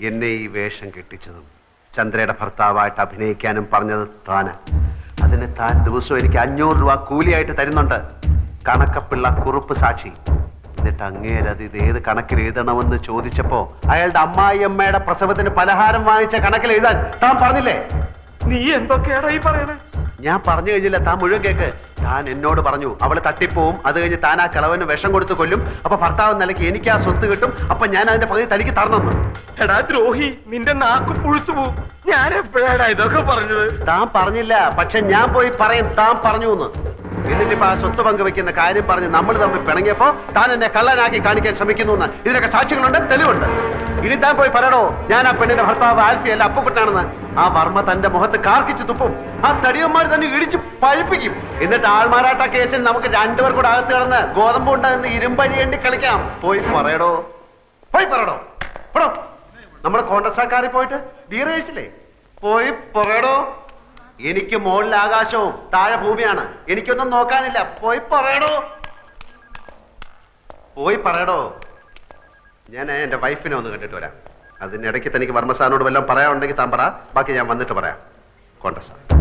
എന്നെ ഈ വേഷം കെട്ടിച്ചതും ചന്ദ്രയുടെ ഭർത്താവായിട്ട് അഭിനയിക്കാനും പറഞ്ഞത് താന്. അതിന് താൻ ദിവസവും എനിക്ക് 500 രൂപ കൂലിയായിട്ട് തരുന്നുണ്ട്. കണക്കപ്പിള്ള കുറുപ്പ് സാക്ഷി. എന്നിട്ട് അങ്ങേരത് ഇത് ഏത് കണക്കിൽ എഴുതണമെന്ന് ചോദിച്ചപ്പോ അയാളുടെ അമ്മായിയമ്മയുടെ പ്രസവത്തിന് പലഹാരം വാങ്ങിച്ച കണക്കിൽ എഴുതാൻ താൻ പറഞ്ഞില്ലേ? നീ എന്തൊക്കെയാടാ ഈ പറയണേ? ഞാൻ പറഞ്ഞു കഴിഞ്ഞില്ല, താൻ മുഴുവൻ കേക്ക്. താൻ എന്നോട് പറഞ്ഞു അവള് തട്ടിപ്പോവും, അത് കഴിഞ്ഞ് താൻ ആ കിളവന് വിഷം കൊടുത്ത് കൊല്ലും, അപ്പൊ ഭർത്താവ് നിലയ്ക്ക് എനിക്ക് ആ സ്വത്ത് കിട്ടും, അപ്പൊ ഞാൻ അതിന്റെ പകുതി തനിക്ക് തരണമെന്ന്. എടാ ദ്രോഹി, നിന്റെ നാക്ക് പുഴുത്തു പോവും. ഞാൻ എപ്പോഴാടാ ഇതൊക്കെ പറഞ്ഞത്? താൻ പറഞ്ഞില്ല, പക്ഷെ ഞാൻ പോയി പറയും താൻ പറഞ്ഞു എന്ന്. എന്നിട്ടിപ്പോ ആ സ്വത്ത് പങ്കുവെക്കുന്ന കാര്യം പറഞ്ഞ് നമ്മൾ തമ്മിൽ പിണങ്ങിയപ്പോ താൻ എന്നെ കള്ളനാക്കി കാണിക്കാൻ ശ്രമിക്കുന്നു എന്ന്. ഇതിനൊക്കെ സാക്ഷികളുണ്ട്, തെളിവുണ്ട്. ഇനി താൻ പോയി പറയണോ ഞാൻ ആ പെണ്ണിന്റെ ഭർത്താവ് ആൽഫിയല്ല അപ്പുക്കുട്ടാണെന്ന്? ആ വർമ്മ തന്റെ മുഖത്ത് കാർക്കിച്ച് തുപ്പും, ആ തടിയന്മാർ തന്നെ ഇടിച്ച് പഴിപ്പിക്കും. എന്നിട്ട് ആൾമാറാട്ട കേസിൽ നമുക്ക് രണ്ടുപേർ കൂടെ അകത്ത് കിടന്ന് ഗോതമ്പ് ഉണ്ടെന്ന് ഇരുമ്പഴി എണ്ണി കളിക്കാം. പോയി പറയടോ, പോയി പറയടോ. എടോ, നമ്മുടെ കോൺഗ്രസ്സാക്കാരിൽ പോയിട്ട് ഡീറേഴ്സില്ലേ, പോയി പറയടോ. എനിക്ക് മുകളിൽ ആകാശവും താഴെ ഭൂമിയാണ്, എനിക്കൊന്നും നോക്കാനില്ല. പോയി പറയടോ, പോയി പറയടോ. ഞാൻ എന്റെ വൈഫിനെ ഒന്ന് കണ്ടിട്ട് വരാം. അതിനിടയ്ക്ക് തനിക്ക് വർമ്മസാറിനോട് വല്ലതും പറയാനുണ്ടെങ്കിൽ താൻ പറ, ബാക്കി ഞാൻ വന്നിട്ട് പറയാം. കോൺഗ്രസ്